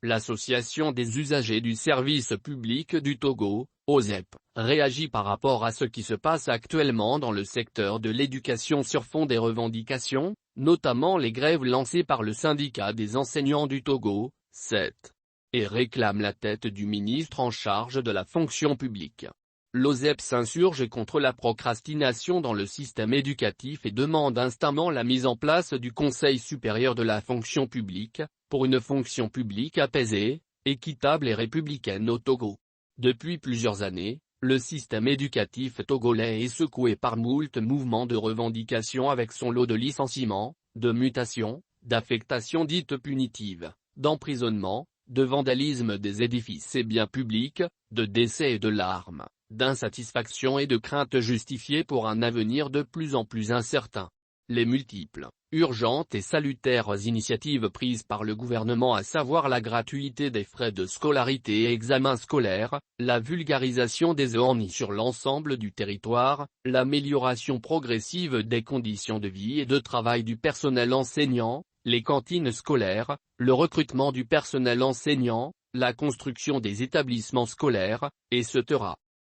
L'Association des usagers du service public du Togo, OSEP, réagit par rapport à ce qui se passe actuellement dans le secteur de l'éducation sur fond des revendications, notamment les grèves lancées par le syndicat des enseignants du Togo, SET, et réclame la tête du ministre en charge de la fonction publique. L'OSEP s'insurge contre la procrastination dans le système éducatif et demande instamment la mise en place du Conseil supérieur de la fonction publique, pour une fonction publique apaisée, équitable et républicaine au Togo. Depuis plusieurs années, le système éducatif togolais est secoué par moult mouvements de revendication avec son lot de licenciements, de mutations, d'affectations dites punitives, d'emprisonnement, de vandalisme des édifices et biens publics, de décès et de larmes, d'insatisfaction et de craintes justifiées pour un avenir de plus en plus incertain. Les multiples, urgentes et salutaires initiatives prises par le gouvernement, à savoir la gratuité des frais de scolarité et examens scolaires, la vulgarisation des ENI sur l'ensemble du territoire, l'amélioration progressive des conditions de vie et de travail du personnel enseignant, les cantines scolaires, le recrutement du personnel enseignant, la construction des établissements scolaires, etc.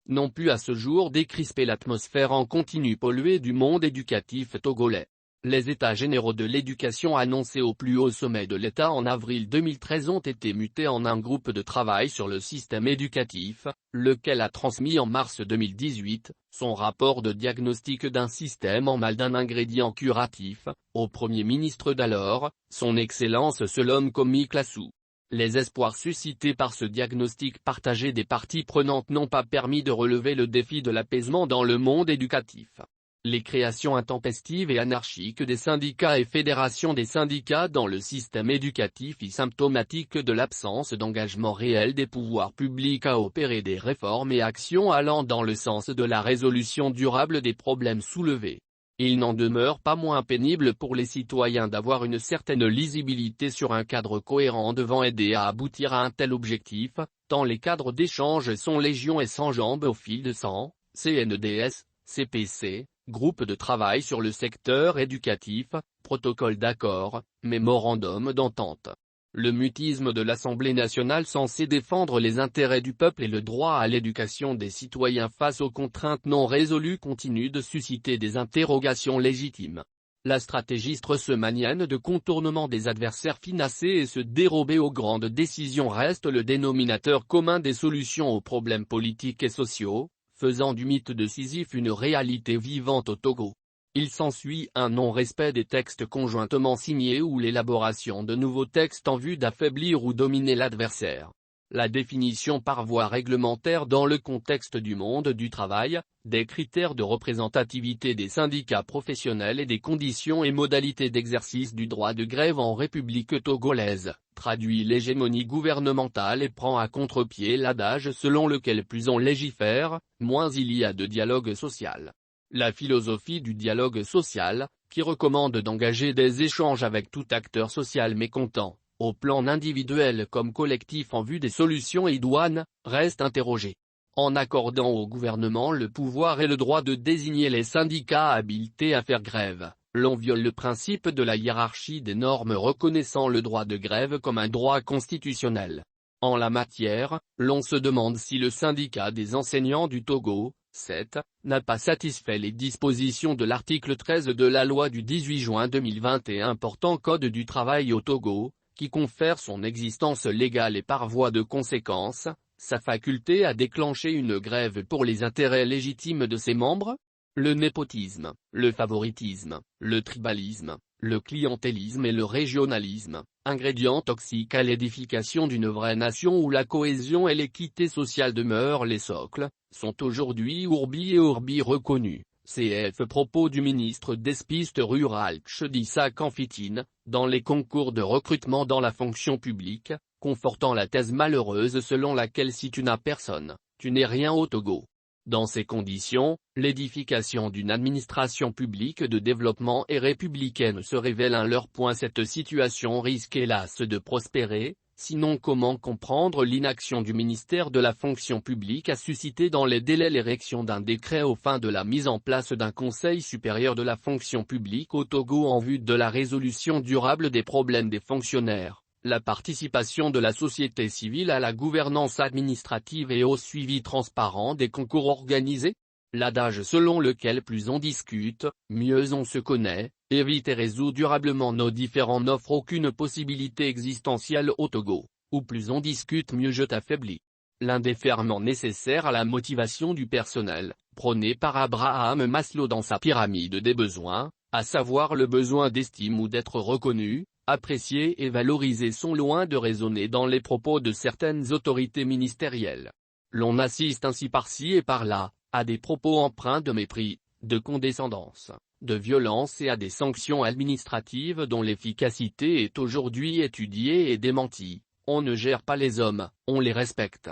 n'ont pu à ce jour décrisper l'atmosphère en continu polluée du monde éducatif togolais. Les États généraux de l'éducation annoncés au plus haut sommet de l'État en avril 2013 ont été mutés en un groupe de travail sur le système éducatif, lequel a transmis en mars 2018, son rapport de diagnostic d'un système en mal d'un ingrédient curatif, au Premier ministre d'alors, son Excellence Selom Komi Klassou. Les espoirs suscités par ce diagnostic partagé des parties prenantes n'ont pas permis de relever le défi de l'apaisement dans le monde éducatif. Les créations intempestives et anarchiques des syndicats et fédérations des syndicats dans le système éducatif y symptomatiques de l'absence d'engagement réel des pouvoirs publics à opérer des réformes et actions allant dans le sens de la résolution durable des problèmes soulevés. Il n'en demeure pas moins pénible pour les citoyens d'avoir une certaine lisibilité sur un cadre cohérent devant aider à aboutir à un tel objectif, tant les cadres d'échange sont légion et sans jambes au fil de sang, CNDS, CPC, groupe de travail sur le secteur éducatif, protocole d'accord, mémorandum d'entente. Le mutisme de l'Assemblée nationale censé défendre les intérêts du peuple et le droit à l'éducation des citoyens face aux contraintes non résolues continue de susciter des interrogations légitimes. La stratégie straussmanienne de contournement des adversaires financés et se dérober aux grandes décisions reste le dénominateur commun des solutions aux problèmes politiques et sociaux, faisant du mythe de Sisyphe une réalité vivante au Togo. Il s'ensuit un non-respect des textes conjointement signés ou l'élaboration de nouveaux textes en vue d'affaiblir ou dominer l'adversaire. La définition par voie réglementaire dans le contexte du monde du travail, des critères de représentativité des syndicats professionnels et des conditions et modalités d'exercice du droit de grève en République togolaise, traduit l'hégémonie gouvernementale et prend à contre-pied l'adage selon lequel plus on légifère, moins il y a de dialogue social. La philosophie du dialogue social, qui recommande d'engager des échanges avec tout acteur social mécontent, au plan individuel comme collectif en vue des solutions idoines, reste interrogée. En accordant au gouvernement le pouvoir et le droit de désigner les syndicats habilités à faire grève, l'on viole le principe de la hiérarchie des normes reconnaissant le droit de grève comme un droit constitutionnel. En la matière, l'on se demande si le syndicat des enseignants du Togo, SET, n'a pas satisfait les dispositions de l'article 13 de la loi du 18 juin 2021 portant Code du travail au Togo, qui confère son existence légale et par voie de conséquence, sa faculté à déclencher une grève pour les intérêts légitimes de ses membres. Le népotisme, le favoritisme, le tribalisme, le clientélisme et le régionalisme, ingrédients toxiques à l'édification d'une vraie nation où la cohésion et l'équité sociale demeurent les socles, sont aujourd'hui urbi et orbi reconnus. CF propos du ministre des Pistes rurales Tchedissa Kamfitine, dans les concours de recrutement dans la fonction publique, confortant la thèse malheureuse selon laquelle si tu n'as personne, tu n'es rien au Togo. Dans ces conditions, l'édification d'une administration publique de développement et républicaine se révèle un leurre. Cette situation risque hélas de prospérer, sinon comment comprendre l'inaction du ministère de la fonction publique à susciter dans les délais l'érection d'un décret aux fins de la mise en place d'un Conseil supérieur de la fonction publique au Togo en vue de la résolution durable des problèmes des fonctionnaires, La participation de la société civile à la gouvernance administrative et au suivi transparent des concours organisés. L'adage selon lequel plus on discute, mieux on se connaît, évite et résout durablement nos différends n'offre aucune possibilité existentielle au Togo, où plus on discute mieux je t'affaiblis. L'un des ferments nécessaires à la motivation du personnel, prôné par Abraham Maslow dans sa pyramide des besoins, à savoir le besoin d'estime ou d'être reconnu, apprécié et valorisé, sont loin de résonner dans les propos de certaines autorités ministérielles. L'on assiste ainsi par-ci et par-là, à des propos empreints de mépris, de condescendance, de violence et à des sanctions administratives dont l'efficacité est aujourd'hui étudiée et démentie. On ne gère pas les hommes, on les respecte.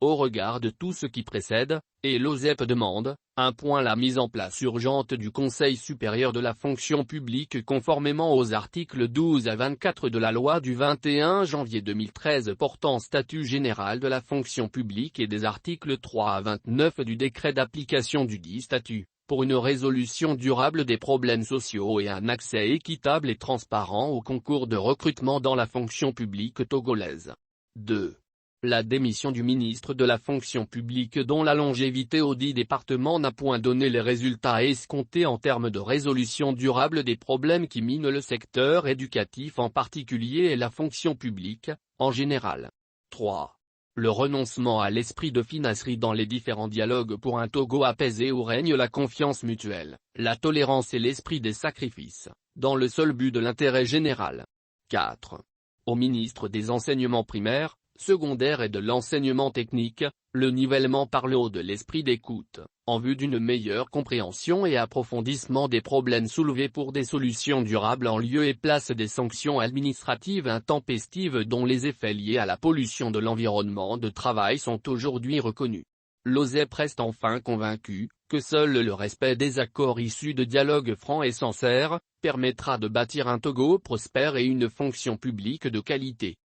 Au regard de tout ce qui précède, et l'OSEP demande, la mise en place urgente du Conseil supérieur de la fonction publique conformément aux articles 12 à 24 de la loi du 21 janvier 2013 portant statut général de la fonction publique et des articles 3 à 29 du décret d'application du dit statut, pour une résolution durable des problèmes sociaux et un accès équitable et transparent au concours de recrutement dans la fonction publique togolaise. 2. La démission du ministre de la fonction publique dont la longévité au dit département n'a point donné les résultats escomptés en termes de résolution durable des problèmes qui minent le secteur éducatif en particulier et la fonction publique, en général. 3. Le renoncement à l'esprit de finasserie dans les différents dialogues pour un Togo apaisé où règne la confiance mutuelle, la tolérance et l'esprit des sacrifices, dans le seul but de l'intérêt général. 4. Au ministre des enseignements primaires, secondaire et de l'enseignement technique, le nivellement par le haut de l'esprit d'écoute, en vue d'une meilleure compréhension et approfondissement des problèmes soulevés pour des solutions durables en lieu et place des sanctions administratives intempestives dont les effets liés à la pollution de l'environnement de travail sont aujourd'hui reconnus. L'OSEP reste enfin convaincu que seul le respect des accords issus de dialogues francs et sincères permettra de bâtir un Togo prospère et une fonction publique de qualité.